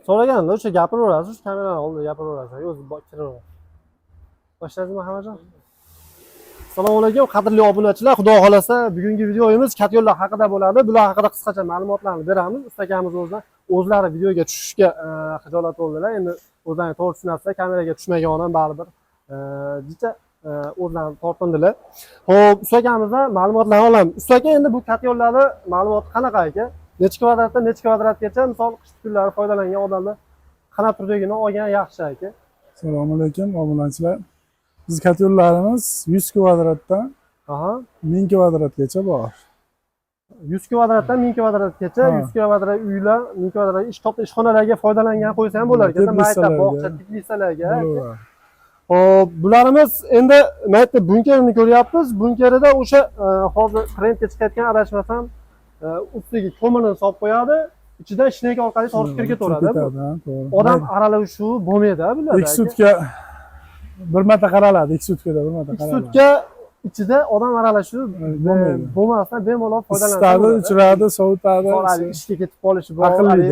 So'raganda o'sha gapiraverasiz, shu kamerani oldida gapiraverasiz. O'zi kiraverasiz. Boshladingmi Muhammadjon? Assalomu alaykum, qadrli obunachilar. Xudo xolasa, bugungi videomiz kat yo'llar haqida bo'ladi. Bular haqida qisqacha ma'lumotlarni beramiz. Ustakamiz o'zlari videoga tushishga xijolat bo'ldilar. Endi o'zlarini to'g'ri tushunasizlar, kameraga tushmagan ham baribir jicha o'zlari tortindilar. Xo'p, ustakamizdan ma'lumotlarni olamiz. Ustaka, endi bu kat yo'llarni ma'lumoti qanaqa ekan? Necha kvadratdan necha kvadratgacha, misol qish kunlari foydalangan odamlar qanday turdagini olgan yaxshi aka? Assalomu alaykum obunachilar. Biz kat yo'llarimiz 100 kvadratdan 1000 kvadratgacha bor. 100 kvadratdan 1000 kvadratgacha, 100 kvadrat uylar, 1000 kvadrat ishxonalarga foydalangan qo'ysa ham bo'lar ekan, maktab, bog'cha, teplitsalarga. Hop, bularimiz endi maytda bunkerni ko'ryapmiz. Bunkerida o'sha hozir trendga chiqayotgan adashmasam ustiga ko'mirni solib qo'yadi, ichidan shnek orqali tortib kirgitaveradi. Odam aralashuvi bo'lmaydi bularda. 2 sutka bir marta qaraladi, 2 sutkada bir marta qaraladi. 2 sutka ichida odam aralashuvi bo'lmasdan bemalol foydalanadi. Isitadi, uchiradi, sovutadi. Ishga ketib qolishi bor. Aqlli.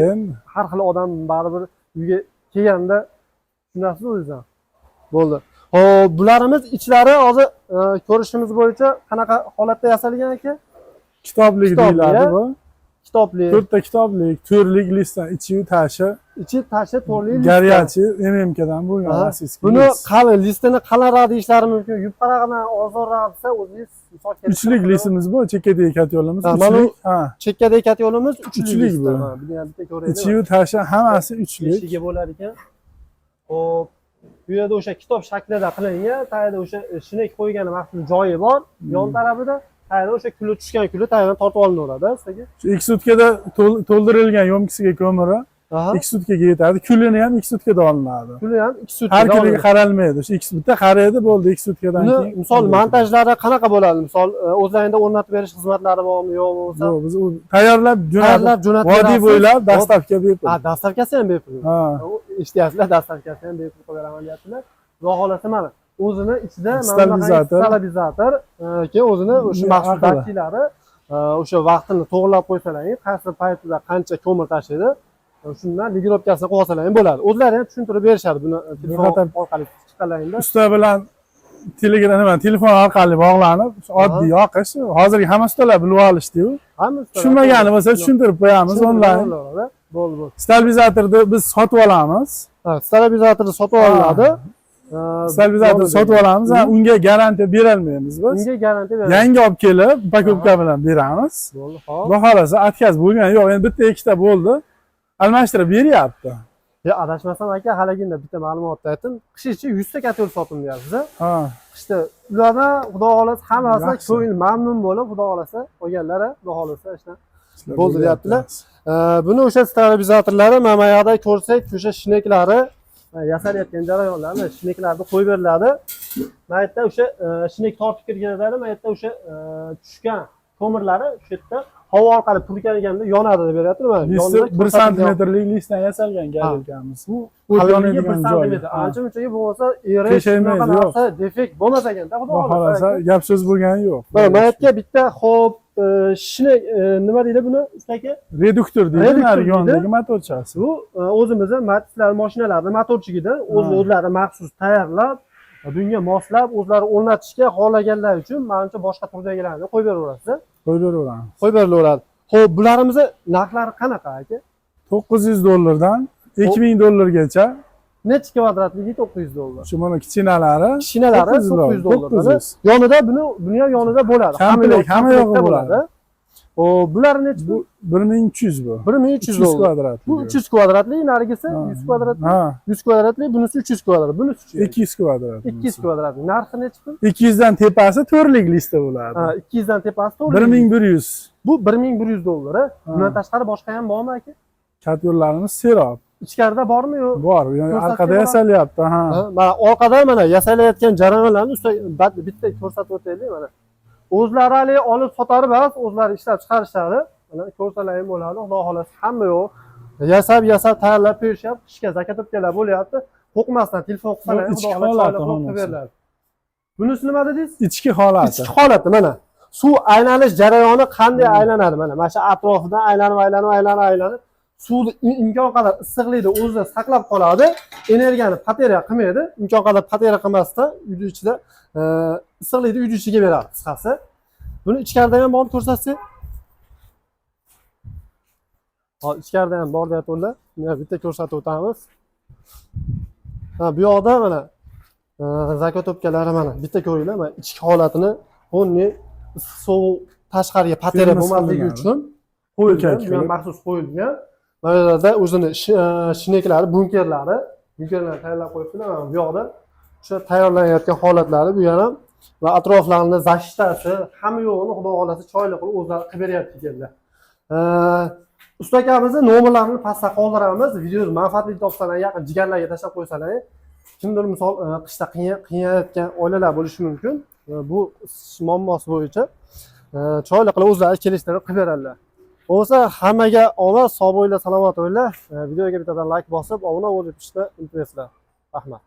Har xil odam baribir uyga kelganda tushunasiz o'zingizdan. Bo'ldi. Xo'p, bularimiz ichlari hozir ko'rishimiz bo'yicha qanaqa holatda yasalgan ekan? Kitoblik deyiladi bu. Kitoblik. 4 ta kitoblik, to'rlik listdan ichi tashi. Ichi tashi to'rlik list. Garyachi MMKdan bo'lgan asiskiy. Buni qalin listini qalinroq deyishlari mumkin. Yupqarog'idan ozorroq desa o'zingiz misol keltirib. Uchlik listimiz bu, chekkadagi kat yo'limiz. Uchlik. Chekkadagi kat yo'limiz uchlik bu. Buni ham bitta ko'raylik. Ichi tashi hammasi uchlik. Ishiga bo'lar ekan. Xo'p, bu yerda o'sha kitob shaklida qilingan, tagida o'sha shinek qo'ygan maxsus joyi bor, yon tarafida tagida o'sha kuli tushgan kuli tagidan tortib olinaveradi, sizga. Shu 2 sutkada to'ldirilgan yo'mkisiga ko'miri 2 sutkaga yetadi. Kulini ham 2 sutkada olinadi. Kuli ham 2 sutkada. Har kuniga qaralmaydi. Shu 2 bitta qaraydi, bo'ldi 2 sutkadan keyin. Misol montajlari qanaqa bo'ladi? Misol o'zlaringda o'rnatib berish xizmatlari bormi, yo'q bo'lsa? Yo'q, biz tayyorlab jo'natib, vodiy bo'ylab dastavka bepul. Dastavkasi ham bepul. Eshityapsizlar, dastavkasi ham bepul qilib beraman deyaptilar. Xudo xolasa mana o'zini ichida stabilizator, keyin o'zini o'sha maxsus datchilari o'sha vaqtini to'g'rilab qo'ysalaring, qaysi paytida qancha ko'mir tashlaydi, shundan ligirovkasini qo'yib olsalaring bo'ladi. O'zlari ham tushuntirib berishadi buni telefon orqali chiqqanlaringda. Usta bilan telefon orqali bog'lanib, oddiy yoqish, hozirgi hamma ustalar bilib olishdi-yu. Tushunmagani bo'lsa tushuntirib qo'yamiz onlayn. Bo'ldi. Stabilizatorni biz sotib olamiz. Stabilizatorni sotib olinadi. Stabilizator sotib olamiz, unga garantiya berolmaymiz biz. Unga garantiya beramiz. Yangi olib kelib, pakopka bilan beramiz. Bo'ldi, xo'p. Xudo xolasa atkaz bo'lgan yo'q, endi bitta ikkita bo'ldi. Almashtirib beryapti. Adashmasam aka, haliginda bitta ma'lumotni aytdim. Qish ichi 100 ta kat yo'l sotdim deyapsiz. Qishda ulardan xudo xolasa hammasi ko'ngil mamnun bo'lib, xudo xolasa olganlar, xudo xolasa ishdan bo'ldi deyaptilar. Buni o'sha stabilizatorlari mana bu yerda ko'rsak, o'sha shneklari yasalayotgan jarayonlarni shneklarni qo'yib beriladi. Mana yerda o'sha shnek tortib kirganida, mana yerda o'sha tushgan ko'mirlari o'sha yerda havo orqali purkaniganda yonadi deb beryapti. Mana yonida 1 santimetrlik listdan yasalgan garilkamiz. Bu yonadigan 1 santimetr. Ancha-munchaga bo'lmasa, erish narsa defekt bo'lmas ekanda, xudo xolasa. Gap so'z bo'lgani yo'q. Mana yerga bitta xo'p shnek nima deydi buni ustaka? Reduktor deydi, narigi yondagi motorchasi. Bu o'zimizni Matizlar mashinalarning motorchigidan o'zlari maxsus tayyorlab, bunga moslab, o'zlari o'rnatishga xohlaganlar uchun menimcha boshqa turdagilarni qo'yib beraverasiz. Qo'yib beraveramiz. Qo'yib beraveradi. Xo'p, bularimizni narxlari qanaqa aka? $900 $2000 Necha kvadratligi $900? Shu mana kichkinalari $900. Yonida buni ham yonida bo'ladi. Hamma yog'i bo'ladi. Bular necha? Bu 1300 bu. $1300 kvadrat. Bu 300 kvadratli, narigisi 100 kvadratli. 100 kvadratli, bunisi 300 kvadrat. Bunisi 200 kvadrat. 200 kvadratli. Narxi necha pul? 200 dan tepasi to'rtlik lista bo'ladi. 200 dan tepasi to'rtlik. 1100. Bu $1100. Bundan tashqari boshqa ham bormi aka? Kat yo'llarimiz serob. Ichkarida bormi yo'q? Bor, orqada yasalyapti, Mana orqada mana yasalayotgan jarayonlarni bitta ko'rsatib o'taylik mana. O'zlari hali olib sotar emas, o'zlari ishlab chiqarishadi. Mana ko'rsalaring bo'ladi, xudo xolasa hamma yo'q. Yasab tayyorlab berishyapti, qishga zakatobkalar bo'lyapti. Qo'rqmasdan telefon qilsalaring, xudo xolasa qilib beriladi. Bunisi nima dedingiz? Ichki holati. Ichki holati mana. Suv aylanish jarayoni qanday aylanadi mana. Mana shu atrofidan aylanib suvni imkon qadar issiqlikni o'zida saqlab qoladi. Energiyani batarya qilmaydi. Imkon qadar batarya qilmasdan uyni ichida issiqlikni uyni ichiga beradi qisqasi. Buni ichkarida ham borib ko'rsatsak. Hop, ichkarida ham bor deyaptilar. Mana bitta ko'rsatib o'tamiz. Ha, bu yoqda mana zakotopkalari mana bitta ko'ringlar. Mana ichki holatini xonni sovuq tashqariga batarya bo'lmasligi uchun qo'yilgan, maxsus qo'yilgan. Mana bu yerda o'zini shneklari, bunkerlarni tayyorlab qo'yibdilar. Bu yoqda o'sha tayyorlanayotgan holatlari bu ham va atroflarini zashtasi, hamma yo'g'ini xudo xolasa choyli qilib o'zlari qilib beryapti ekanlar. Usta akamizni nomerlarini pastda qoldiramiz. Videoni manfaatli topsalar, yaqin jigarlarga tashlab qo'ysalar, kimdir misol qishda qiynayotgan oilalar bo'lishi mumkin. Bu muammosi bo'yicha choyli qilib o'zlari kelishtirib qilib beradilar. Bo'lsa hammaga omad, sog' bo'linglar, salomat bo'linglar. Videoga bittadan like bosib, obuna bo'lib turishni unutmaysizlar. Rahmat.